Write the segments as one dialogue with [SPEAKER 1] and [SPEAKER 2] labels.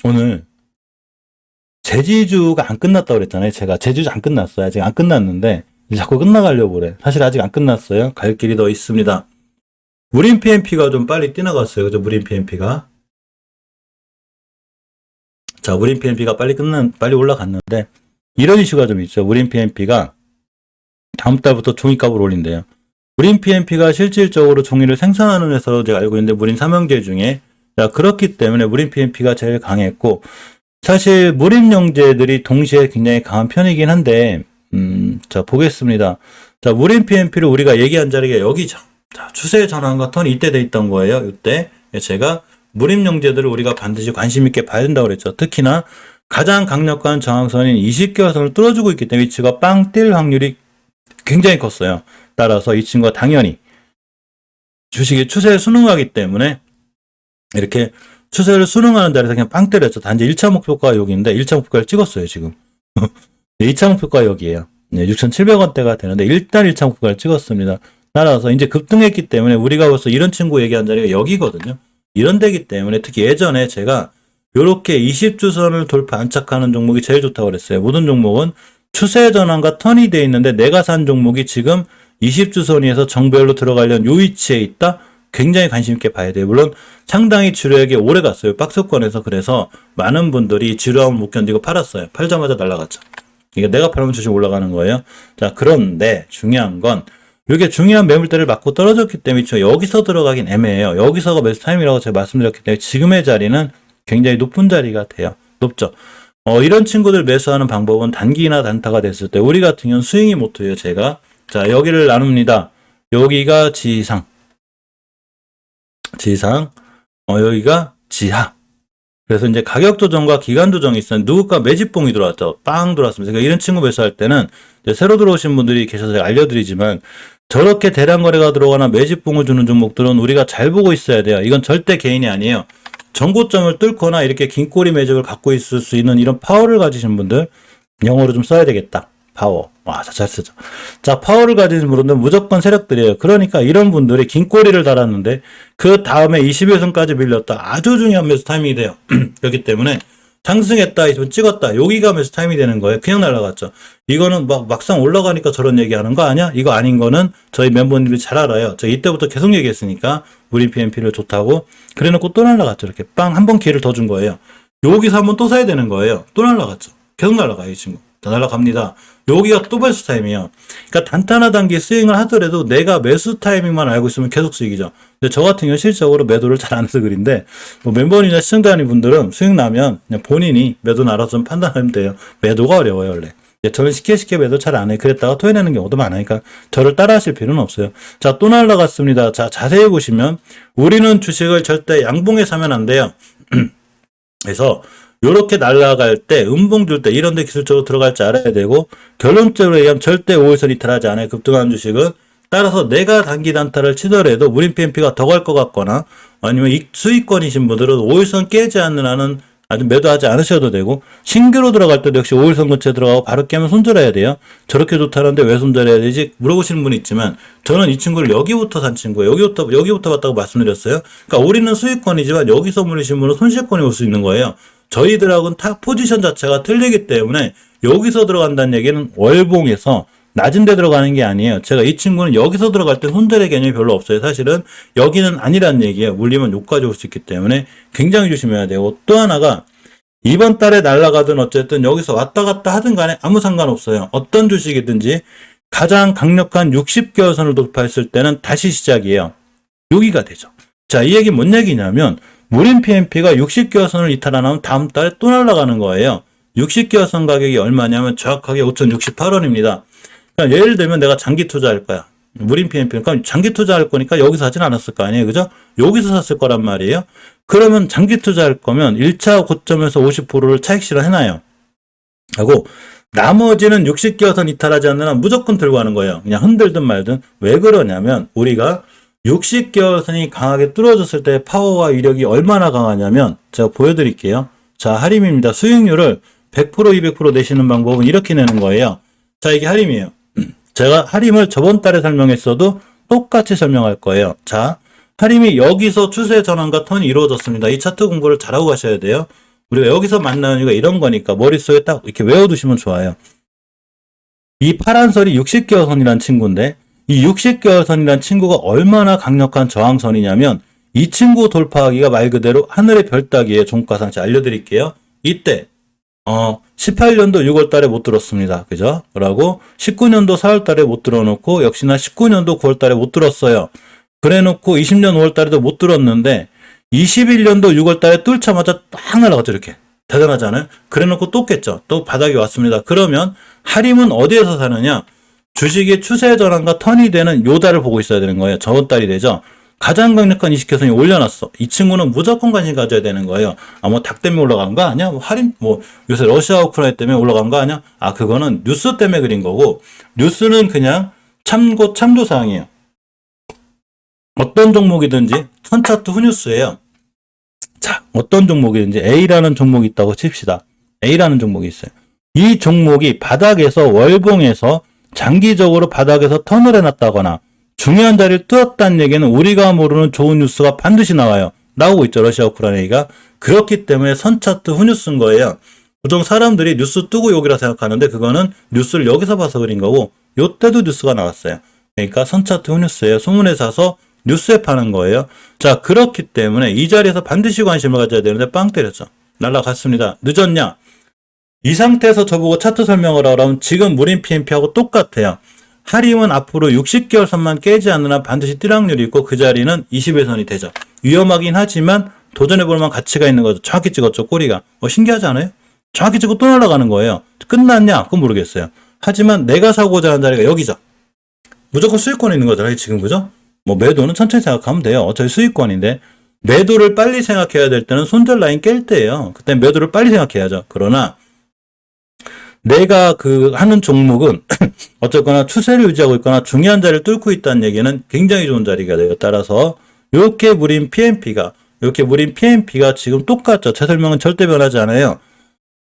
[SPEAKER 1] 오늘 제지주가 안 끝났다고 그랬잖아요. 제가 제지주 안 끝났어요. 아직 안 끝났는데 자꾸 끝나가려고 그래. 사실 아직 안 끝났어요. 갈 길이 더 있습니다. 무림 PMP가 좀 빨리 뛰어나갔어요. 그죠? 무림 PMP가. 자, 무림 PMP가 빨리 올라갔는데 이런 이슈가 좀 있죠. 무림 PMP가 다음 달부터 종이값을 올린대요. 무림 PMP가 실질적으로 종이를 생산하는 회사로 제가 알고 있는데 무림 삼형제 중에, 자, 그렇기 때문에 무림 PMP가 제일 강했고, 사실 무림 영재들이 동시에 굉장히 강한 편이긴 한데, 자, 보겠습니다. 자, 무림 PMP를 우리가 얘기한 자리가 여기죠. 자, 추세 전환과 턴이 이때 돼 있던 거예요. 이때 제가 무림 영재들을 우리가 반드시 관심 있게 봐야 된다고 그랬죠. 특히나 가장 강력한 저항선인 20개월선을 뚫어주고 있기 때문에 위치가 빵 뛸 확률이 굉장히 컸어요. 따라서 이 친구가 당연히 주식의 추세에 순응하기 때문에 이렇게 추세를 순응하는 자리에서 그냥 빵 때렸죠. 단지 1차 목표가 여기인데 1차 목표를 찍었어요, 지금. 2차 목표가 여기에요. 6,700원대가 되는데 일단 1차 목표를 찍었습니다. 따라서 이제 급등했기 때문에 우리가 벌써 이런 친구 얘기한 자리가 여기거든요. 이런 데기 때문에 특히 예전에 제가 이렇게 20주선을 돌파 안착하는 종목이 제일 좋다고 그랬어요. 모든 종목은 추세 전환과 턴이 돼 있는데 내가 산 종목이 지금 20주선에서 정배열로 들어가려는 요 위치에 있다? 굉장히 관심 있게 봐야 돼요. 물론 상당히 지루하게 오래 갔어요. 박스권에서. 그래서 많은 분들이 지루함을 못 견디고 팔았어요. 팔자마자 날아갔죠. 이게 내가 팔면 주식 올라가는 거예요. 자, 그런데 중요한 건 이게 중요한 매물대를 맞고 떨어졌기 때문에 여기서 들어가긴 애매해요. 여기서가 매수 타임이라고 제가 말씀드렸기 때문에 지금의 자리는 굉장히 높은 자리가 돼요. 높죠. 이런 친구들 매수하는 방법은 단기나 단타가 됐을 때 우리 같은 경우는 스윙이 모토예요. 제가 자, 여기를 나눕니다. 여기가 지상, 여기가 지하. 그래서 이제 가격 조정과 기간 조정이 있었는데 누구가 매집봉이 들어왔죠. 빵 들어왔습니다. 그러니까 이런 친구 매수할 때는 이제 새로 들어오신 분들이 계셔서 제가 알려드리지만 저렇게 대량 거래가 들어가나 매집봉을 주는 종목들은 우리가 잘 보고 있어야 돼요. 이건 절대 개인이 아니에요. 전고점을 뚫거나 이렇게 긴 꼬리 매집을 갖고 있을 수 있는 이런 파워를 가지신 분들, 영어로 좀 써야 되겠다. 파워. 와, 잘 쓰죠. 자, 파워를 가진 분들은 무조건 세력들이에요. 그러니까 이런 분들이 긴 꼬리를 달았는데 그 다음에 21선까지 밀렸다. 아주 중요한 매수 타이밍이 돼요. 그렇기 때문에 상승했다, 이번 찍었다. 여기가 매수 타이밍이 되는 거예요. 그냥 날아갔죠. 이거는 막상 올라가니까 저런 얘기하는 거 아니야? 이거 아닌 거는 저희 멤버님들이 잘 알아요. 저 이때부터 계속 얘기했으니까 무림 PMP를 좋다고. 그래놓고 또 날아갔죠. 이렇게 빵 한 번 기회를 더 준 거예요. 여기서 한번 또 사야 되는 거예요. 또 날아갔죠. 계속 날아가요, 이 친구. 다 날아갑니다. 여기가 또 매수 타임이에요. 그러니까 단타나 단기 스윙을 하더라도 내가 매수 타이밍만 알고 있으면 계속 수익이죠. 근데 저 같은 경우 실적으로 매도를 잘 안 해서 그런데 뭐 멤버님이나 시청자님 분들은 수익 나면 그냥 본인이 매도 알아서 좀 판단하면 돼요. 매도가 어려워요, 원래. 저는 쉽게 매도 잘 안 해요. 그랬다가 토해내는 경우도 많으니까 저를 따라 하실 필요는 없어요. 자, 또 날아갔습니다. 자, 자세히 보시면 우리는 주식을 절대 양봉에 사면 안 돼요. 그래서 요렇게 날아갈 때, 음봉 줄 때, 이런 데 기술적으로 들어갈 줄 알아야 되고, 결론적으로 얘기하면 절대 5일선 이탈하지 않아요. 급등하는 주식은. 따라서 내가 단기 단타를 치더라도 무림 PMP가 더 갈 것 같거나, 아니면 수익권이신 분들은 5일선 깨지 않는 한은 아주 매도하지 않으셔도 되고, 신규로 들어갈 때도 역시 5일선 근처에 들어가고 바로 깨면 손절해야 돼요. 저렇게 좋다는데 왜 손절해야 되지? 물어보시는 분이 있지만, 저는 이 친구를 여기부터 산 친구예요. 여기부터 봤다고 말씀드렸어요. 그러니까 우리는 수익권이지만 여기서 물리신 분은 손실권이 올 수 있는 거예요. 저희들하고는 타 포지션 자체가 틀리기 때문에 여기서 들어간다는 얘기는 월봉에서 낮은 데 들어가는 게 아니에요. 제가 이 친구는 여기서 들어갈 때 손절의 개념이 별로 없어요. 사실은 여기는 아니란 얘기예요. 물리면 욕까지 올 수 있기 때문에 굉장히 조심해야 되고, 또 하나가 이번 달에 날아가든 어쨌든 여기서 왔다 갔다 하든 간에 아무 상관없어요. 어떤 주식이든지 가장 강력한 60개월선을 돌파했을 때는 다시 시작이에요. 여기가 되죠. 자, 이 얘기 뭔 얘기냐면 무림 PMP가 60개월선을 이탈하면 다음 달에 또 날아가는 거예요. 60개월선 가격이 얼마냐면 정확하게 5,068원입니다. 그러니까 예를 들면 내가 장기 투자할 거야. 무림 PMP. 그러니까 장기 투자할 거니까 여기서 하진 않았을 거 아니에요. 그죠? 여기서 샀을 거란 말이에요. 그러면 장기 투자할 거면 1차 고점에서 50%를 차익 실현해놔요. 하고 나머지는 60개월선 이탈하지 않는 한 무조건 들고 가는 거예요. 그냥 흔들든 말든. 왜 그러냐면 우리가 60개월선이 강하게 뚫어졌을 때 파워와 위력이 얼마나 강하냐면 제가 보여드릴게요. 자, 할인입니다. 수익률을 100% 200% 내시는 방법은 이렇게 내는 거예요. 자, 이게 할인이에요. 제가 할인을 저번 달에 설명했어도 똑같이 설명할 거예요. 자, 할인이 여기서 추세 전환과 턴이 이루어졌습니다. 이 차트 공부를 잘하고 가셔야 돼요. 우리가 여기서 만나는 이유가 이런 거니까 머릿속에 딱 이렇게 외워두시면 좋아요. 이 파란 선이 60개월선이라는 친구인데 이 60개월선이라는 친구가 얼마나 강력한 저항선이냐면 이 친구 돌파하기가 말 그대로 하늘의 별 따기의 종가상치 알려드릴게요. 이때 18년도 6월 달에 못 들었습니다. 그죠? 그러고 19년도 4월 달에 못 들어놓고 역시나 19년도 9월 달에 못 들었어요. 그래 놓고 20년 5월 달에도 못 들었는데 21년도 6월 달에 뚫자마자 딱 날아갔죠. 이렇게. 대단하잖아요. 그래 놓고 또 깼죠. 또 바닥이 왔습니다. 그러면 하림은 어디에서 사느냐? 주식의 추세 전환과 턴이 되는 요 달을 보고 있어야 되는 거예요. 저번 달이 되죠. 가장 강력한 이식회선이 올려놨어. 이 친구는 무조건 관심 가져야 되는 거예요. 뭐 닭 때문에 올라간 거 아니야? 하림 요새 러시아 우크라이나 때문에 올라간 거 아니야? 그거는 뉴스 때문에 그린 거고 뉴스는 그냥 참조 사항이에요. 어떤 종목이든지 선차트 후뉴스예요. 자, 어떤 종목이든지 A라는 종목이 있다고 칩시다. A라는 종목이 있어요. 이 종목이 바닥에서 월봉에서 장기적으로 바닥에서 턴을 해놨다거나 중요한 자리를 뚫었다는 얘기는 우리가 모르는 좋은 뉴스가 반드시 나와요. 나오고 있죠. 러시아 우크라이나 얘기가. 그렇기 때문에 선차트 후뉴스인 거예요. 보통 사람들이 뉴스 뜨고 여기라 생각하는데 그거는 뉴스를 여기서 봐서 그린 거고 요때도 뉴스가 나왔어요. 그러니까 선차트 후뉴스예요. 소문에 사서 뉴스에 파는 거예요. 자, 그렇기 때문에 이 자리에서 반드시 관심을 가져야 되는데 빵 때렸죠. 날라갔습니다. 늦었냐? 이 상태에서 저보고 차트 설명을 하라면 지금 무림 PMP하고 똑같아요. 하림은 앞으로 60개월 선만 깨지 않는 한 반드시 뛸 확률이 있고 그 자리는 21선이 되죠. 위험하긴 하지만 도전해볼 만한 가치가 있는 거죠. 정확히 찍었죠. 꼬리가. 신기하지 않아요? 정확히 찍고 또 날아가는 거예요. 끝났냐? 그건 모르겠어요. 하지만 내가 사고자 하는 자리가 여기죠. 무조건 수익권에 있는 거잖아요. 지금 그죠? 매도는 천천히 생각하면 돼요. 어차피 수익권인데 매도를 빨리 생각해야 될 때는 손절 라인 깰 때예요. 그때 매도를 빨리 생각해야죠. 그러나 내가 하는 종목은 어쨌거나 추세를 유지하고 있거나 중요한 자리를 뚫고 있다는 얘기는 굉장히 좋은 자리가 돼요. 따라서 이렇게 무린 PMP가 지금 똑같죠. 제 설명은 절대 변하지 않아요.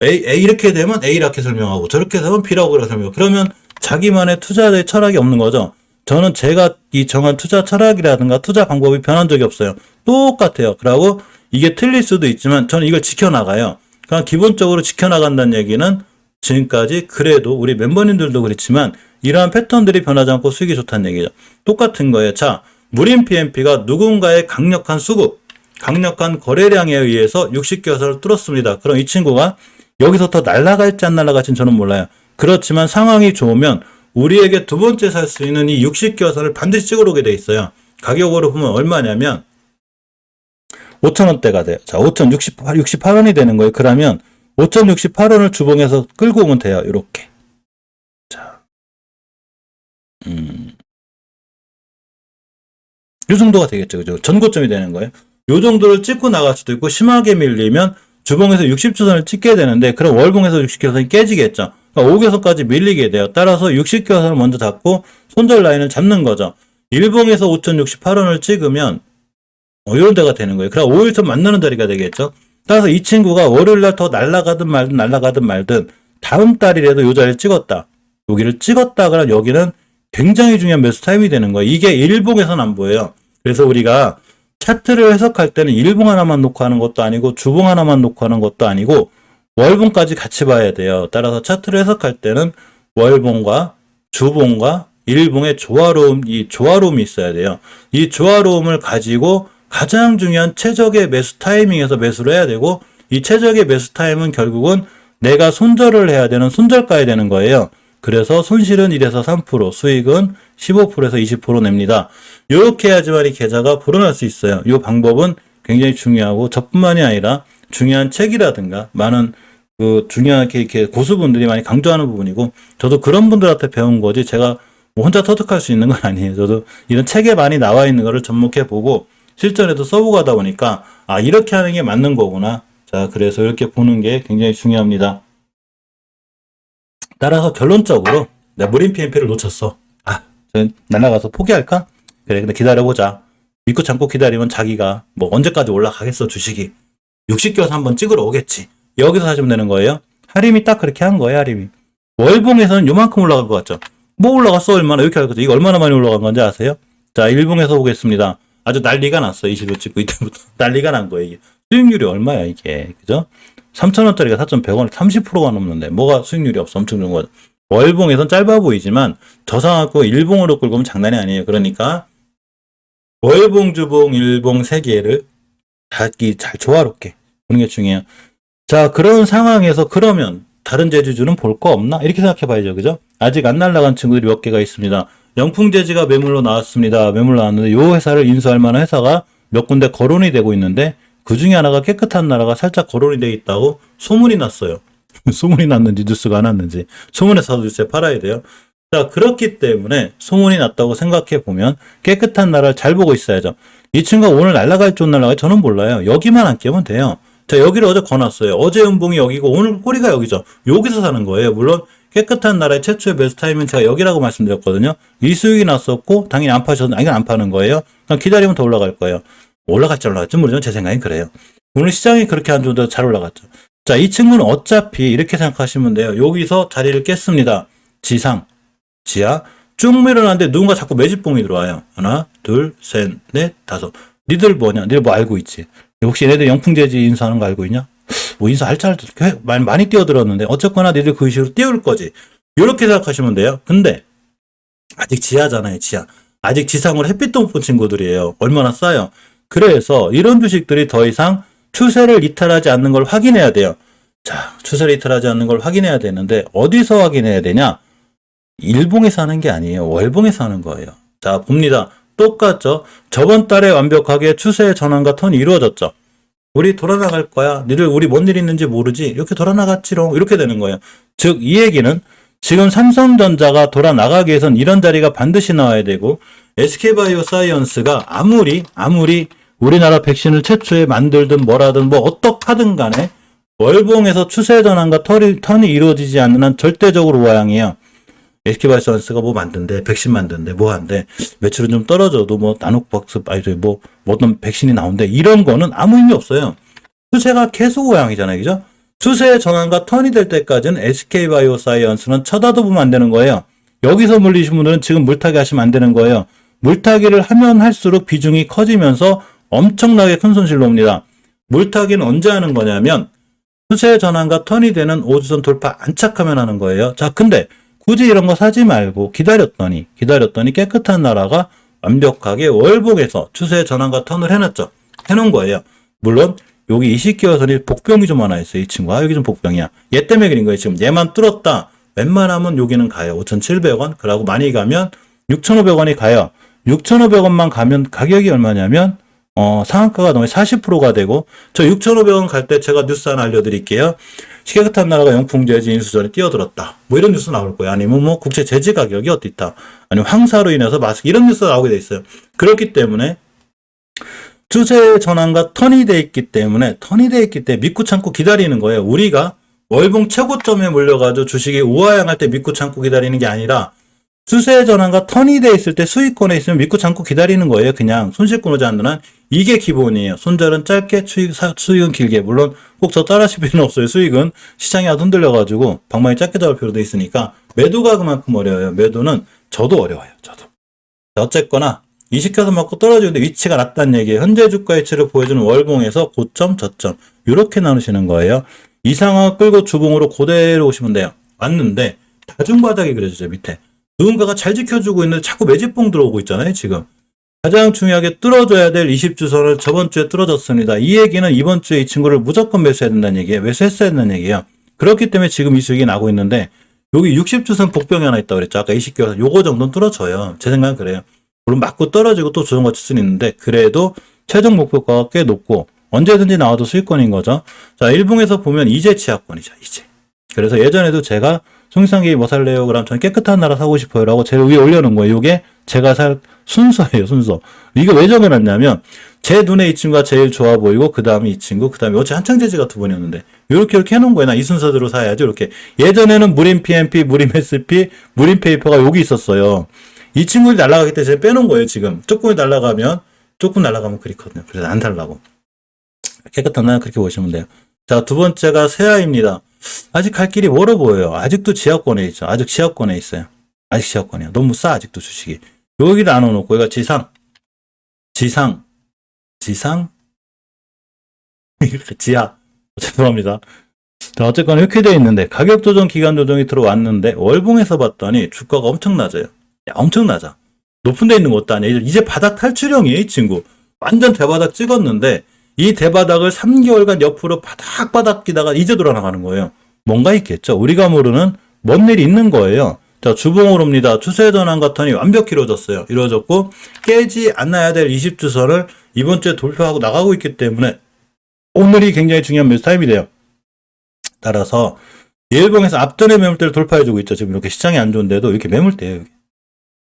[SPEAKER 1] A 이렇게 되면 A 이렇게 설명하고 저렇게 되면 B라고 그렇게 설명하고 그러면 자기만의 투자의 철학이 없는 거죠. 저는 제가 이 정한 투자 철학이라든가 투자 방법이 변한 적이 없어요. 똑같아요. 그러고 이게 틀릴 수도 있지만 저는 이걸 지켜나가요. 그러니까 기본적으로 지켜나간다는 얘기는 지금까지 그래도 우리 멤버님들도 그렇지만 이러한 패턴들이 변하지 않고 수익이 좋다는 얘기죠. 똑같은 거예요. 자, 무림 PMP가 누군가의 강력한 수급, 강력한 거래량에 의해서 60개월선을 뚫었습니다. 그럼 이 친구가 여기서 더 날아갈지 안 날아갈지는 저는 몰라요. 그렇지만 상황이 좋으면 우리에게 두 번째 살 수 있는 이 60개월선을 반드시 찍어 오게 돼 있어요. 가격으로 보면 얼마냐면 5,000원대가 돼요. 자, 5,068원이 되는 거예요. 그러면 5,068원을 주봉에서 끌고 오면 돼요. 이렇게. 자, 이 정도가 되겠죠. 그죠? 전고점이 되는 거예요. 이 정도를 찍고 나갈 수도 있고 심하게 밀리면 주봉에서 60주선을 찍게 되는데 그럼 월봉에서 60개선이 깨지겠죠. 그러니까 5개선까지 밀리게 돼요. 따라서 60개선을 먼저 잡고 손절 라인을 잡는 거죠. 일봉에서 5,068원을 찍으면 이런 데가 되는 거예요. 그럼 5일선 만나는 자리가 되겠죠. 따라서 이 친구가 월요일날 더 날아가든 말든 다음 달이라도 이 자리를 찍었다. 여기를 찍었다 그러면 여기는 굉장히 중요한 매수 타임이 되는 거예요. 이게 일봉에서는 안 보여요. 그래서 우리가 차트를 해석할 때는 일봉 하나만 놓고 하는 것도 아니고 주봉 하나만 놓고 하는 것도 아니고 월봉까지 같이 봐야 돼요. 따라서 차트를 해석할 때는 월봉과 주봉과 일봉의 조화로움이 있어야 돼요. 이 조화로움을 가지고 가장 중요한 최적의 매수 타이밍에서 매수를 해야 되고 이 최적의 매수 타임은 결국은 내가 손절을 해야 되는 손절가야 되는 거예요. 그래서 손실은 1에서 3%, 수익은 15%에서 20% 냅니다. 이렇게 해야지만 이 계좌가 불어날 수 있어요. 이 방법은 굉장히 중요하고 저뿐만이 아니라 중요한 책이라든가 많은 중요하게 이렇게 고수분들이 많이 강조하는 부분이고 저도 그런 분들한테 배운 거지 제가 혼자 터득할 수 있는 건 아니에요. 저도 이런 책에 많이 나와 있는 거를 접목해 보고 실전에도 써보고 하다 보니까 이렇게 하는 게 맞는 거구나. 자, 그래서 이렇게 보는 게 굉장히 중요합니다. 따라서 결론적으로 내가 무림 PMP를 놓쳤어. 날아가서 포기할까? 그래, 근데 기다려보자. 믿고 참고 기다리면 자기가 언제까지 올라가겠어 주식이. 60개월 한번 찍으러 오겠지. 여기서 사시면 되는 거예요. 하림이 딱 그렇게 한 거예요. 하림이. 월봉에서는 요만큼 올라갈 것 같죠? 올라갔어 얼마나 이렇게 할 거죠. 이거 얼마나 많이 올라간 건지 아세요? 자, 일봉에서 보겠습니다. 아주 난리가 났어. 20일 찍고 이때부터 난리가 난 거예요. 이게 수익률이 얼마야 이게, 그죠? 3,000원짜리가 4,100원, 30%가 넘는데 뭐가 수익률이 없어. 엄청 좋은 거죠. 월봉에선 짧아 보이지만 저상하고 일봉으로 끌고 오면 장난이 아니에요. 그러니까 월봉, 주봉, 일봉 세 개를 잘 조화롭게 보는 게 중요해요. 자, 그런 상황에서 그러면 다른 재주주는 볼 거 없나? 이렇게 생각해 봐야죠. 그죠? 아직 안 날라간 친구들이 몇 개가 있습니다. 영풍재지가 매물로 나왔습니다. 매물로 나왔는데 이 회사를 인수할 만한 회사가 몇 군데 거론이 되고 있는데 그 중에 하나가 깨끗한 나라가 살짝 거론이 돼 있다고 소문이 났어요. 소문이 났는지 뉴스가 안 났는지 소문에서 뉴스에 팔아야 돼요. 자, 그렇기 때문에 소문이 났다고 생각해 보면 깨끗한 나라를 잘 보고 있어야죠. 이 친구가 오늘 날아갈지 못 날아갈지 저는 몰라요. 여기만 안 깨면 돼요. 자, 여기를 어제 거놨어요. 어제 연봉이 여기고 오늘 꼬리가 여기죠. 여기서 사는 거예요. 물론 깨끗한 나라의 최초의 매수 타임은 제가 여기라고 말씀드렸거든요. 이 수익이 났었고 당연히 안 파셔도 이건 안 파는 거예요. 그냥 기다리면 더 올라갈 거예요. 올라갈지 모르지만 제 생각엔 그래요. 오늘 시장이 그렇게 안 좋은데 잘 올라갔죠. 자, 이 친구는 어차피 이렇게 생각하시면 돼요. 여기서 자리를 깼습니다. 지상, 지하, 쭉 밀어놨는데 누군가 자꾸 매집봉이 들어와요. 하나, 둘, 셋, 넷, 다섯. 니들 뭐냐? 니들 뭐 알고 있지? 혹시 얘네들 영풍재지 인수하는 거 알고 있냐? 뭐 인수할 줄 많이 뛰어들었는데 어쨌거나 니들 그 식으로 띄울 거지. 이렇게 생각하시면 돼요. 근데 아직 지하잖아요. 지하. 아직 지상으로 햇빛도 못 본 친구들이에요. 얼마나 싸요. 그래서 이런 주식들이 더 이상 추세를 이탈하지 않는 걸 확인해야 돼요. 자, 추세를 이탈하지 않는 걸 확인해야 되는데 어디서 확인해야 되냐? 일봉에서 하는 게 아니에요. 월봉에서 하는 거예요. 자, 봅니다. 똑같죠? 저번 달에 완벽하게 추세의 전환과 턴이 이루어졌죠. 우리 돌아나갈 거야. 니들 우리 뭔 일 있는지 모르지? 이렇게 돌아나갔지롱. 이렇게 되는 거예요. 즉, 이 얘기는 지금 삼성전자가 돌아나가기 위해선 이런 자리가 반드시 나와야 되고 SK바이오사이언스가 아무리 우리나라 백신을 최초에 만들든 뭐라든 뭐 어떡하든 간에 월봉에서 추세 전환과 턴이 이루어지지 않는 한 절대적으로 우하향이에요. SK바이오사이언스가 뭐 만든대, 백신 만든대, 뭐 한대, 매출은 좀 떨어져도 뭐 나노박스, 뭐 어떤 백신이 나온대, 이런 거는 아무 의미 없어요. 추세가 계속 우하향이잖아요, 그죠? 추세의 전환과 턴이 될 때까지는 SK바이오사이언스는 쳐다도 보면 안 되는 거예요. 여기서 물리신 분들은 지금 물타기 하시면 안 되는 거예요. 물타기를 하면 할수록 비중이 커지면서 엄청나게 큰 손실로 옵니다. 물타기는 언제 하는 거냐면 추세의 전환과 턴이 되는 5주선 돌파 안착하면 하는 거예요. 자, 근데 굳이 이런 거 사지 말고 기다렸더니 깨끗한 나라가 완벽하게 월봉에서 추세의 전환과 턴을 해놓은 거예요. 물론 여기 20개월선이 복병이 좀 하나 있어요. 이 친구가 여기 좀 복병이야. 얘 때문에 그린 거예요. 지금 얘만 뚫었다. 웬만하면 여기는 가요. 5,700원. 그러고 많이 가면 6,500원이 가요. 6,500원만 가면 가격이 얼마냐면 상한가가 너무 40%가 되고 저 6,500원 갈 때 제가 뉴스 하나 알려드릴게요. 깨끗한 나라가 영풍재지 인수전에 뛰어들었다. 뭐 이런 뉴스 나올 거예요. 아니면 뭐 국제 제재 가격이 어떻다. 아니면 황사로 인해서 마스크 이런 뉴스가 나오게 돼 있어요. 그렇기 때문에 추세의 전환과 턴이 돼 있기 때문에 믿고 참고 기다리는 거예요. 우리가 월봉 최고점에 몰려가지고 주식이 우하향할 때 믿고 참고 기다리는 게 아니라 추세의 전환과 턴이 돼 있을 때 수익권에 있으면 믿고 참고 기다리는 거예요. 그냥 손실권 오지 않는 한 이게 기본이에요. 손절은 짧게 수익은 길게. 물론 꼭 저 따라하실 필요는 없어요. 수익은 시장이 아주 흔들려가지고 방망이 짧게 잡을 필요도 있으니까 매도가 그만큼 어려워요. 매도는 저도 어려워요. 저도. 어쨌거나 이 시켜서 맞고 떨어지는데 위치가 낮다는 얘기예요. 현재 주가 위치를 보여주는 월봉에서 고점, 저점 이렇게 나누시는 거예요. 이 상황 끌고 주봉으로 그대로 오시면 돼요. 왔는데 다중바닥이 그려지죠. 밑에. 누군가가 잘 지켜주고 있는데 자꾸 매집봉 들어오고 있잖아요. 지금. 가장 중요하게 뚫어줘야 될 20주선을 저번 주에 뚫어줬습니다. 이 얘기는 이번 주에 이 친구를 무조건 매수해야 된다는 얘기예요. 매수했어야 된다는 얘기예요. 그렇기 때문에 지금 이 수익이 나고 있는데 여기 60주선 복병이 하나 있다고 그랬죠. 아까 20개월 요거 정도는 뚫어줘요. 제 생각은 그래요. 물론 맞고 떨어지고 또 조정과 칠 수는 있는데 그래도 최종 목표가가 꽤 높고 언제든지 나와도 수익권인 거죠. 자, 일봉에서 보면 이제 지하권이죠. 이제. 그래서 예전에도 제가 송상기 뭐 살래요? 그럼 저는 깨끗한 나라 사고 싶어요. 라고 제일 위에 올려놓은 거예요. 이게 제가 살 순서예요. 순서. 이거 왜 정해놨냐면 제 눈에 이 친구가 제일 좋아 보이고 그 다음에 이 친구 그 다음에 어째 한창재지가 두 번이었는데 이렇게 해놓은 거예요. 나 이 순서대로 사야지. 이렇게. 예전에는 무림 PMP, 무림 SP, 무림 페이퍼가 여기 있었어요. 이 친구들이 날아가기 때문에 제가 빼놓은 거예요. 지금. 조금 날아가면 그렇거든요. 그래서 안 달라고. 깨끗한 나라 그렇게 보시면 돼요. 자, 두 번째가 세아입니다. 아직 갈 길이 멀어 보여요. 아직도 지하권에 있죠. 아직 지하권에 있어요. 아직 지하권이에요. 너무 싸 아직도 주식이. 여기를 안 넣어놓고 여기가 지상 지하 죄송합니다. 자, 어쨌거나 이렇게 돼 있는데 가격 조정, 기간 조정이 들어왔는데 월봉에서 봤더니 주가가 엄청 낮아요. 야, 엄청 낮아. 높은 데 있는 것도 아니야. 이제 바닥 탈출형이에요, 이 친구. 완전 대바닥 찍었는데 이 대바닥을 3개월간 옆으로 바닥바닥 끼다가 이제 돌아나가는 거예요. 뭔가 있겠죠. 우리가 모르는 뭔 일이 있는 거예요. 자, 주봉으로 옵니다. 추세 전환 같더니 완벽히 이루어졌어요. 이루어졌고 깨지 않아야 될 20주선을 이번 주에 돌파하고 나가고 있기 때문에 오늘이 굉장히 중요한 매수 타임이 돼요. 따라서 일봉에서 앞전의 매물대를 돌파해주고 있죠. 지금 이렇게 시장이 안 좋은데도 이렇게 매물대예요.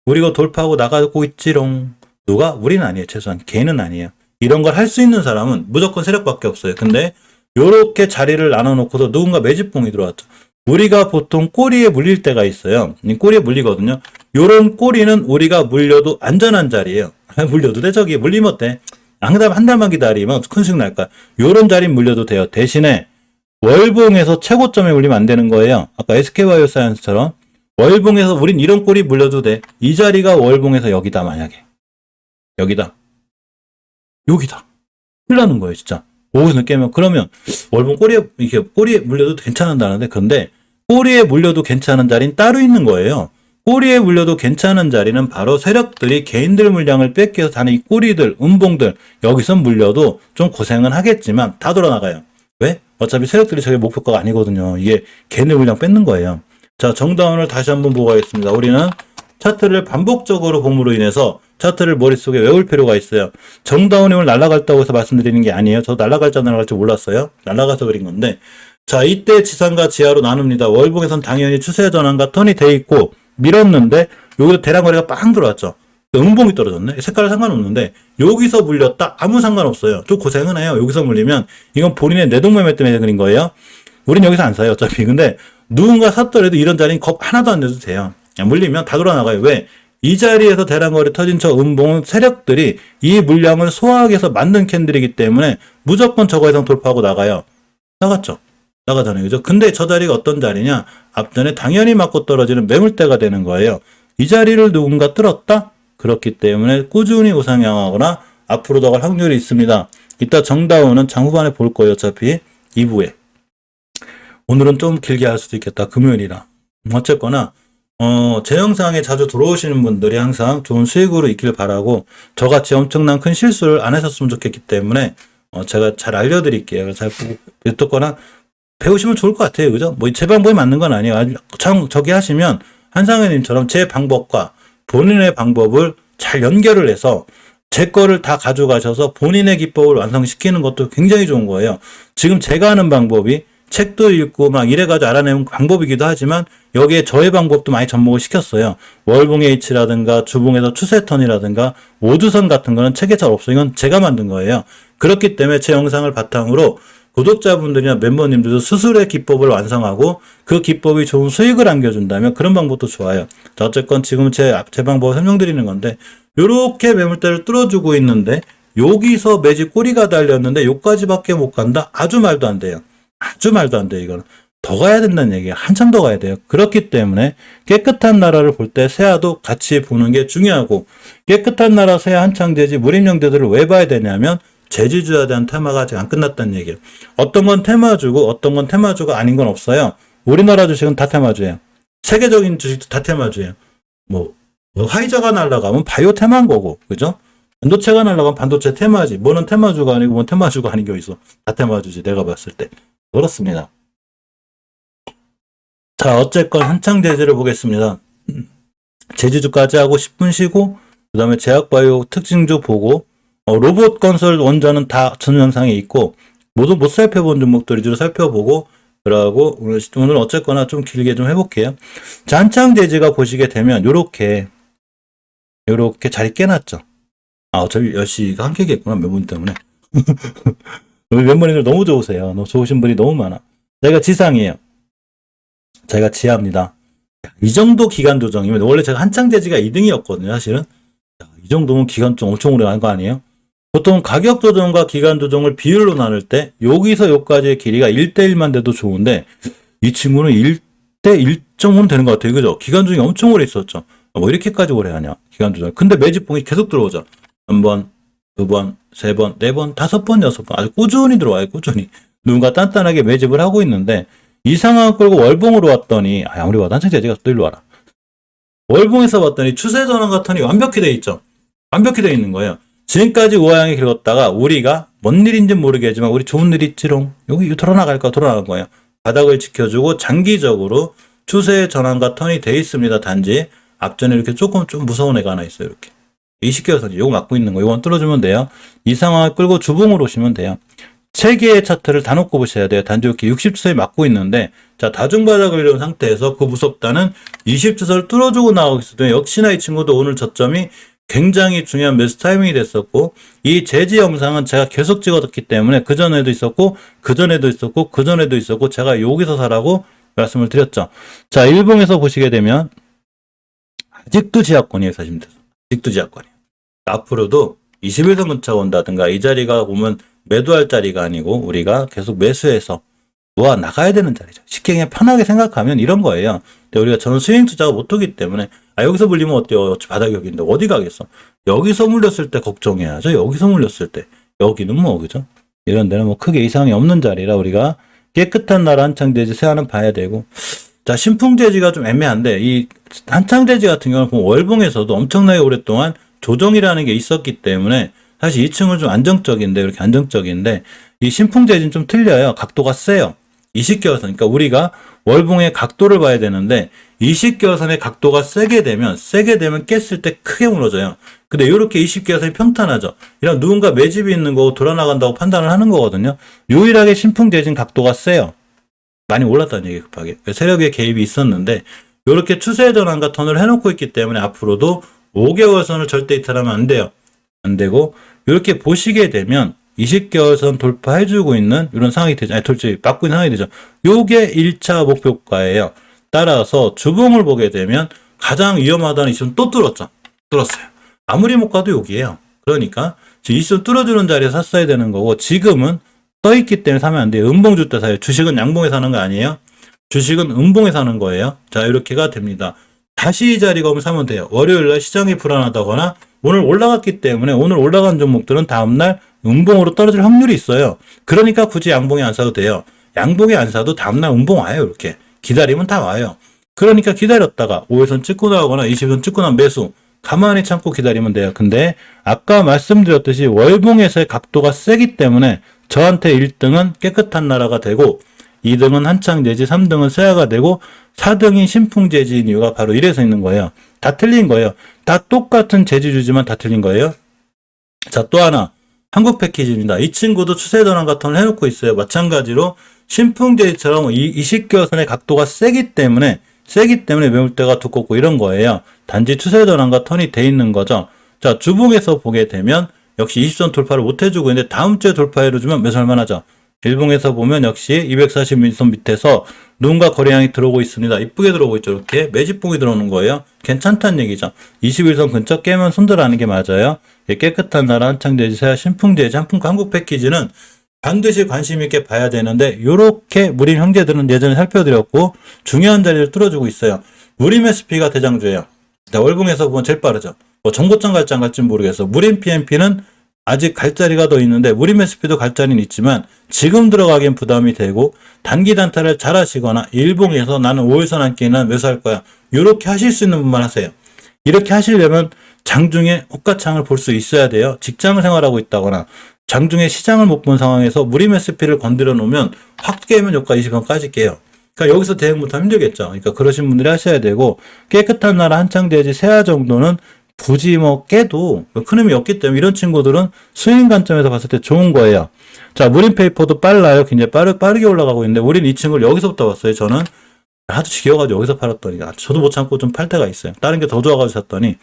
[SPEAKER 1] 우리가 돌파하고 나가고 있지롱. 누가? 우리는 아니에요. 최소한 개는 아니에요. 이런 걸 할 수 있는 사람은 무조건 세력밖에 없어요. 근데 요렇게 자리를 나눠놓고서 누군가 매집봉이 들어왔죠. 우리가 보통 꼬리에 물릴 때가 있어요. 꼬리에 물리거든요. 요런 꼬리는 우리가 물려도 안전한 자리예요. 물려도 돼. 저기 물리면 어때? 한 달만 기다리면 큰 수익 날까? 요런 자리 물려도 돼요. 대신에 월봉에서 최고점에 물리면 안 되는 거예요. 아까 SK바이오사이언스처럼 월봉에서 우린 이런 꼬리 물려도 돼. 이 자리가 월봉에서 여기다 만약에. 여기다. 여기다. 큰일 나는 거예요, 진짜. 오후에서 깨면 그러면 월봉 꼬리에 물려도 괜찮은다는데 근데 꼬리에 물려도 괜찮은 자리는 따로 있는 거예요. 꼬리에 물려도 괜찮은 자리는 바로 세력들이 개인들 물량을 뺏겨서 다는 이 꼬리들, 음봉들 여기서 물려도 좀 고생은 하겠지만 다 돌아나가요. 왜? 어차피 세력들이 저게 목표가가 아니거든요. 이게 개인들 물량 뺏는 거예요. 자, 정다운을 다시 한번 보고 가겠습니다. 우리는 차트를 반복적으로 봄으로 인해서 차트를 머릿속에 외울 필요가 있어요. 정다운이 오늘 날아갔다고 해서 말씀드리는 게 아니에요. 저도 날아갈지 안 날아갈지 몰랐어요. 날아가서 그린 건데. 자, 이때 지상과 지하로 나눕니다. 월봉에선 당연히 추세 전환과 턴이 돼 있고 밀었는데 여기서 대량거래가 빵 들어왔죠. 음봉이 떨어졌네. 색깔 상관없는데 여기서 물렸다? 아무 상관없어요. 좀 고생은 해요. 여기서 물리면 이건 본인의 내동매매 때문에 그린 거예요. 우린 여기서 안 사요. 어차피. 근데 누군가 샀더라도 이런 자리는 겁 하나도 안 내도 돼요. 그냥 물리면 다 돌아나가요. 왜? 이 자리에서 대량거래 터진 저 음봉은 세력들이 이 물량을 소화하기 위해서 만든 캔들이기 때문에 무조건 저거 이상 돌파하고 나가요. 나갔죠. 나가잖아요. 그죠? 근데 저 자리가 어떤 자리냐? 앞전에 당연히 맞고 떨어지는 매물대가 되는 거예요. 이 자리를 누군가 뚫었다? 그렇기 때문에 꾸준히 우상향하거나 앞으로 더 갈 확률이 있습니다. 이따 정다운은 장후반에 볼 거예요. 어차피 2부에. 오늘은 좀 길게 할 수도 있겠다. 금요일이라. 어쨌거나 제 영상에 자주 들어오시는 분들이 항상 좋은 수익으로 있길 바라고 저같이 엄청난 큰 실수를 안 하셨으면 좋겠기 때문에 제가 잘 알려드릴게요. 잘 듣거나 배우시면 좋을 것 같아요. 그죠? 뭐 제 방법이 맞는 건 아니에요. 아주 저기 하시면 한상현님처럼 제 방법과 본인의 방법을 잘 연결을 해서 제 거를 다 가져가셔서 본인의 기법을 완성시키는 것도 굉장히 좋은 거예요. 지금 제가 하는 방법이 책도 읽고 막 이래가지고 알아내는 방법이기도 하지만 여기에 저의 방법도 많이 접목을 시켰어요. 월봉 H라든가 주봉에서 추세턴이라든가 5주선 같은 거는 책에 잘 없어요. 이건 제가 만든 거예요. 그렇기 때문에 제 영상을 바탕으로 구독자분들이나 멤버님들도 스스로의 기법을 완성하고 그 기법이 좋은 수익을 안겨준다면 그런 방법도 좋아요. 자, 어쨌건 지금 제 방법을 설명드리는 건데 요렇게 매물대를 뚫어주고 있는데 여기서 매집 꼬리가 달렸는데 요까지밖에 못 간다? 아주 말도 안 돼요. 아주 말도 안 돼요. 이거는 더 가야 된다는 얘기예요. 한참 더 가야 돼요. 그렇기 때문에 깨끗한 나라를 볼 때 세아도 같이 보는 게 중요하고 깨끗한 나라 세아 한창제지 무림령제들을 왜 봐야 되냐면 제지주에 대한 테마가 아직 안 끝났다는 얘기예요. 어떤 건 테마주고 어떤 건 테마주가 아닌 건 없어요. 우리나라 주식은 다 테마주예요. 세계적인 주식도 다 테마주예요. 뭐 화이자가 날아가면 바이오 테마인 거고, 그죠? 반도체가 날아가면 반도체 테마지. 뭐는 테마주가 아니고 뭐는 테마주가 아닌 게 있어. 다 테마주지. 내가 봤을 때. 그렇습니다. 자, 어쨌건 한창 제지를 보겠습니다. 제지주까지 하고 10분 쉬고 그 다음에 제약바이오 특징주 보고 로봇 건설 원전은 다 전 영상에 있고 모두 못 살펴본 종목들 위주로 살펴보고 그러고 오늘 어쨌거나 좀 길게 좀 해볼게요. 자, 한창 제지가 보시게 되면 요렇게 자리 깨놨죠. 어차피 10시가 한 개겠구나. 멤버님 때문에. 우리 멤버님들 너무 좋으세요. 너무 좋으신 분이 너무 많아. 저희가 지상이에요. 저희가 지하입니다. 이 정도 기간 조정이면 원래 제가 한창 제지가 2등이었거든요. 사실은. 이 정도면 기간 좀 엄청 오래 간 거 아니에요? 보통 가격 조정과 기간 조정을 비율로 나눌 때 여기서 여기까지의 길이가 1대1만 돼도 좋은데 이 친구는 1대 1.5는 되는 것 같아요. 그죠? 기간 조정이 엄청 오래 있었죠. 뭐 이렇게까지 오래 하냐. 기간 조정. 근데 매집봉이 계속 들어오죠. 한 번, 두 번, 세 번, 네 번, 5번, 6번 아주 꾸준히 들어와요. 꾸준히. 누군가 단단하게 매집을 하고 있는데 이 상황을 끌고 월봉으로 왔더니 아무리 와도 한창 재지가 또 일로 와라. 월봉에서 봤더니 추세 전환과 턴이 완벽히 돼 있죠. 완벽히 돼 있는 거예요. 지금까지 우하향이 긁었다가 우리가 뭔 일인지 모르겠지만 우리 좋은 일 있지롱. 여기 돌아나갈까 돌아나간 거예요. 바닥을 지켜주고 장기적으로 추세의 전환과 턴이 돼 있습니다. 단지 앞전에 이렇게 조금 좀 무서운 애가 하나 있어요. 이렇게 20개월 선이 요거 막고 있는 거 요건 뚫어주면 돼요. 이 상황을 끌고 주봉으로 오시면 돼요. 3개의 차트를 다 놓고 보셔야 돼요. 단지 이렇게 60주선이 막고 있는데 자 다중바닥을 이룬 상태에서 그 무섭다는 20주선을 뚫어주고 나오고 있어도 역시나 이 친구도 오늘 저점이 굉장히 중요한 매수 타이밍이 됐었고 이 재지 영상은 제가 계속 찍어뒀기 때문에 그전에도 있었고 그전에도 있었고 그전에도 있었고 제가 여기서 사라고 말씀을 드렸죠. 자 일봉에서 보시게 되면 아직도 지하권이에요. 사실 아직도 지하권이에요. 앞으로도 21선 근처가 온다든가 이 자리가 보면 매도할 자리가 아니고 우리가 계속 매수해서 놓아 나가야 되는 자리죠. 쉽게 그냥 편하게 생각하면 이런 거예요. 근데 우리가 저는 스윙 투자가 못하기 때문에 여기서 물리면 어때요? 바닥이 여기인데 어디 가겠어? 여기서 물렸을 때 걱정해야죠. 여기서 물렸을 때 여기는 뭐 그죠? 이런 데는 뭐 크게 이상이 없는 자리라 우리가 깨끗한 날 한창대지 세안은 봐야 되고 자 신풍대지가 좀 애매한데 이 한창대지 같은 경우는 보면 월봉에서도 엄청나게 오랫동안 조정이라는 게 있었기 때문에 사실 2층은 좀 안정적인데 이렇게 안정적인데 이 신풍재지는 좀 틀려요. 각도가 세요. 20개월선 그러니까 우리가 월봉의 각도를 봐야 되는데 20개월선의 각도가 세게 되면 깼을 때 크게 무너져요. 근데 이렇게 20개월선이 평탄하죠. 이런 누군가 매집이 있는 거고 돌아나간다고 판단을 하는 거거든요. 유일하게 신풍재진 각도가 세요. 많이 올랐다는 얘기 급하게. 세력의 개입이 있었는데 이렇게 추세 전환과 턴을 해놓고 있기 때문에 앞으로도 5개월선을 절대 이탈하면 안 돼요. 안 되고 이렇게 보시게 되면 20개월선 돌파해주고 있는 이런 상황이 되죠. 돌지 막고 있는 상황이 되죠. 요게 1차 목표가예요. 따라서 주봉을 보게 되면 가장 위험하다는 이슈는 또 뚫었죠. 뚫었어요. 아무리 못 가도 여기에요. 그러니까 이슈 뚫어주는 자리에 샀어야 되는 거고 지금은 떠있기 때문에 사면 안 돼요. 음봉주 때 사요. 주식은 양봉에 사는 거 아니에요. 주식은 음봉에 사는 거예요. 자 이렇게가 됩니다. 다시 이 자리가 오면 사면 돼요. 월요일날 시장이 불안하다거나 오늘 올라갔기 때문에 오늘 올라간 종목들은 다음날 음봉으로 떨어질 확률이 있어요. 그러니까 굳이 양봉에 안 사도 돼요. 양봉에 안 사도 다음날 음봉 와요. 이렇게 기다리면 다 와요. 그러니까 기다렸다가 5일선 찍고 나오거나 20선 찍고 나면 매수 가만히 참고 기다리면 돼요. 근데 아까 말씀드렸듯이 월봉에서의 각도가 세기 때문에 저한테 1등은 깨끗한 나라가 되고 2등은 한창재지, 3등은 세아가 되고 4등이 신풍재지인 이유가 바로 이래서 있는 거예요. 다 틀린 거예요. 다 똑같은 재지주지만 다 틀린 거예요. 자, 또 하나. 한국 패키지입니다. 이 친구도 추세 전환 같은 걸 해놓고 있어요. 마찬가지로 신풍재지처럼 20개월선의 각도가 세기 때문에 매물대가 두껍고 이런 거예요. 단지 추세 전환과 턴이 돼 있는 거죠. 자, 주봉에서 보게 되면 역시 20선 돌파를 못 해주고 있는데 다음 주에 돌파해주면 매수할 만하죠. 일봉에서 보면 역시 240일선 밑에서 누군가 거래량이 들어오고 있습니다. 이쁘게 들어오고 있죠. 이렇게 매집봉이 들어오는 거예요. 괜찮다는 얘기죠. 21선 근처 깨면 손들어가는 게 맞아요. 깨끗한 나라 한창재지, 세아, 신풍재지, 한국 패키지는 반드시 관심 있게 봐야 되는데 요렇게 무림 형제들은 예전에 살펴드렸고 중요한 자리를 뚫어주고 있어요. 무림 SP가 대장주예요. 자, 월봉에서 보면 제일 빠르죠. 뭐 정보점 갈지 안 갈지는 모르겠어. 무림 PMP는 아직 갈 자리가 더 있는데 무림 SP도 갈 자리는 있지만 지금 들어가기엔 부담이 되고 단기 단타를 잘 하시거나 일봉에서 나는 5일선 한 끼는 매수할 거야. 이렇게 하실 수 있는 분만 하세요. 이렇게 하시려면 장중에 호가창을 볼 수 있어야 돼요. 직장 생활하고 있다거나 장중에 시장을 못 본 상황에서 무림 SP를 건드려 놓으면 확 깨면 여기가 20원까지 깨요. 그러니까 여기서 대응 못하면 힘들겠죠. 그러니까 그러신 분들이 하셔야 되고 깨끗한 나라 한창대지 세아 정도는 굳이 뭐 깨도 큰 힘이 없기 때문에 이런 친구들은 스윙 관점에서 봤을 때 좋은 거예요. 자, 무림 페이퍼도 빨라요. 굉장히 빠르게 올라가고 있는데 우린 이 친구를 여기서부터 봤어요. 저는 하도 지겨워가지고 여기서 팔았더니 저도 못 참고 좀 팔 때가 있어요. 다른 게 더 좋아가지고 샀더니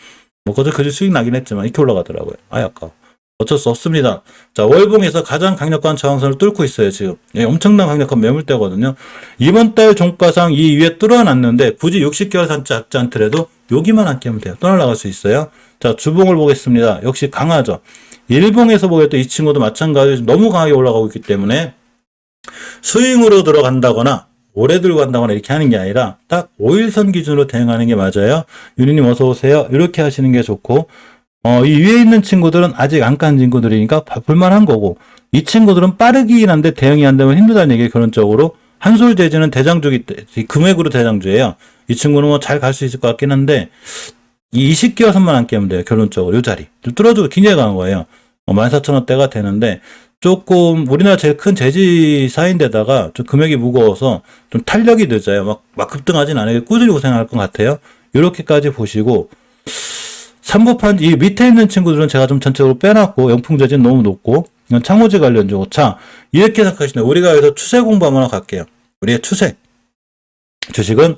[SPEAKER 1] 뭐 그저 수익 나긴 했지만 이렇게 올라가더라고요. 아까워. 어쩔 수 없습니다. 자, 월봉에서 가장 강력한 저항선을 뚫고 있어요, 지금. 엄청난 강력한 매물대거든요. 이번 달 종가상 이 위에 뚫어놨는데 굳이 60개월 산 잡지 않더라도 여기만 안 깨면 돼요. 떠나갈 수 있어요. 자, 주봉을 보겠습니다. 역시 강하죠. 일봉에서 보게 또 이 친구도 마찬가지로 너무 강하게 올라가고 있기 때문에 스윙으로 들어간다거나 오래 들고 간다거나 이렇게 하는 게 아니라 딱 5일선 기준으로 대응하는 게 맞아요. 유니님 어서 오세요. 이렇게 하시는 게 좋고 이 위에 있는 친구들은 아직 안 깐 친구들이니까 볼만한 거고 이 친구들은 빠르긴 한데 대응이 안 되면 힘들다는 얘기예요. 결론적으로 한솔재즈는 대장주기 금액으로 대장주예요. 이 친구는 뭐 잘 갈 수 있을 것 같긴 한데 이 20개월 선만 안 깨면 돼요. 결론적으로 이 자리 뚫어주고 굉장히 강한 거예요. 14,000원대가 되는데 조금 우리나라 제일 큰 제지사인데다가 좀 금액이 무거워서 좀 탄력이 늦어요. 막 급등하진 않아요. 꾸준히 고생할 것 같아요. 이렇게까지 보시고 3부판 이 밑에 있는 친구들은 제가 좀 전체적으로 빼놨고 영풍재진 너무 높고 이건 창호지 관련주고 자 이렇게 생각하시면 우리가 여기서 추세 공부 한번 갈게요. 우리의 추세 주식은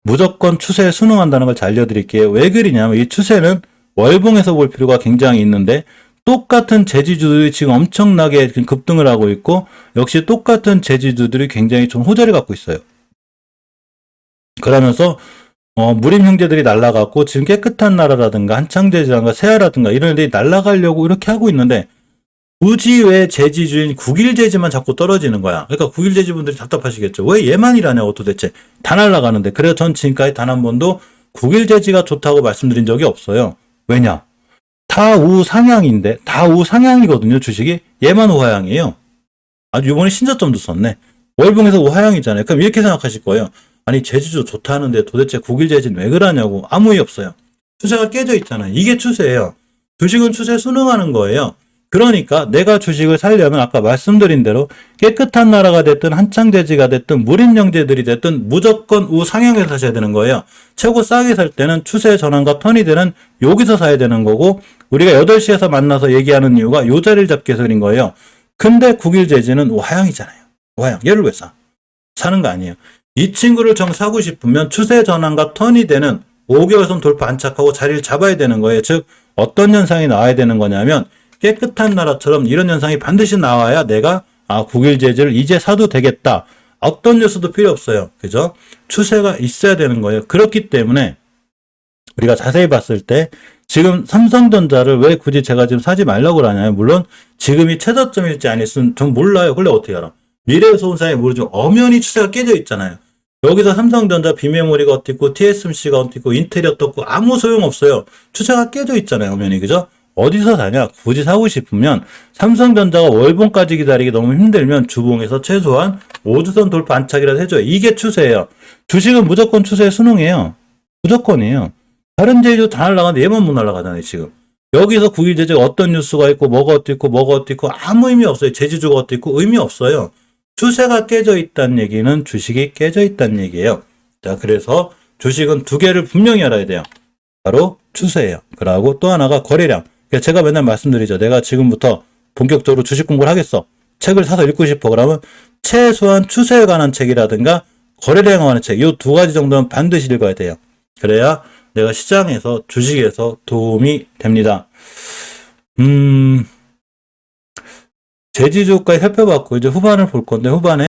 [SPEAKER 1] 무조건 추세에 순응한다는 걸 잘 알려드릴게요. 왜 그러냐면 이 추세는 월봉에서 볼 필요가 굉장히 있는데 똑같은 제지주들이 지금 엄청나게 급등을 하고 있고 역시 똑같은 제지주들이 굉장히 좀 호재를 갖고 있어요. 그러면서 무림 형제들이 날아갔고 지금 깨끗한 나라라든가 한창제지라든가 세아라든가 이런 애들이 날아가려고 이렇게 하고 있는데 굳이 왜 제지주인 국일제지만 자꾸 떨어지는 거야. 그러니까 국일제지분들이 답답하시겠죠. 왜 얘만 일하냐고 도대체. 다 날아가는데. 그래서 전 지금까지 단 한 번도 국일제지가 좋다고 말씀드린 적이 없어요. 왜냐? 다 우상향인데 다 우상향이거든요. 주식이. 얘만 우하향이에요. 아주 이번에 신저점도 썼네. 월봉에서 우하향이잖아요. 그럼 이렇게 생각하실 거예요. 아니 제주도 좋다는데 도대체 국일제지는 왜 그러냐고. 아무 이유 없어요. 추세가 깨져 있잖아요. 이게 추세예요. 주식은 추세에 순응하는 거예요. 그러니까 내가 주식을 살려면 아까 말씀드린 대로 깨끗한 나라가 됐든 한창제지가 됐든 무림영재들이 됐든 무조건 우상향에서 사셔야 되는 거예요. 최고 싸게 살 때는 추세 전환과 턴이 되는 여기서 사야 되는 거고 우리가 8시에서 만나서 얘기하는 이유가 요 자리를 잡기 위해서 그린 거예요. 근데 국일제지는 우하향이잖아요. 우하향. 얘를 왜 사? 사는 거 아니에요. 이 친구를 정 사고 싶으면 추세 전환과 턴이 되는 5개월선 돌파 안착하고 자리를 잡아야 되는 거예요. 즉 어떤 현상이 나와야 되는 거냐면 깨끗한 나라처럼 이런 현상이 반드시 나와야 내가 국일제지를 이제 사도 되겠다. 어떤 뉴스도 필요 없어요. 그죠? 추세가 있어야 되는 거예요. 그렇기 때문에 우리가 자세히 봤을 때 지금 삼성전자를 왜 굳이 제가 지금 사지 말라고 그러냐면 물론 지금이 최저점일지 아닐지는 전 몰라요. 원래 어떻게 알아? 미래에서 온 사람이 모르죠. 엄연히 추세가 깨져 있잖아요. 여기서 삼성전자 비메모리가 어떻고 TSMC가 어떻고 인텔이 어떻고 아무 소용없어요. 추세가 깨져 있잖아요. 엄연히. 그죠? 어디서 사냐? 굳이 사고 싶으면 삼성전자가 월봉까지 기다리기 너무 힘들면 주봉에서 최소한 5주선 돌파 안착이라도 해줘요. 이게 추세예요. 주식은 무조건 추세에 순응해요. 무조건이에요. 다른 제주도 다 날아가는데 얘만 못 날아가잖아요. 지금. 여기서 국일제재가 어떤 뉴스가 있고 뭐가 어떻고 뭐가 어떻고 아무 의미 없어요. 제주주가 어떻고 의미 없어요. 추세가 깨져 있다는 얘기는 주식이 깨져 있다는 얘기예요. 자, 그래서 주식은 두 개를 분명히 알아야 돼요. 바로 추세예요. 그리고 또 하나가 거래량. 제가 맨날 말씀드리죠. 내가 지금부터 본격적으로 주식 공부를 하겠어. 책을 사서 읽고 싶어. 그러면 최소한 추세에 관한 책이라든가 거래량에 관한 책. 이 두 가지 정도는 반드시 읽어야 돼요. 그래야 내가 시장에서 주식에서 도움이 됩니다. 제지주까지 살펴봤고 이제 후반을 볼 건데 후반에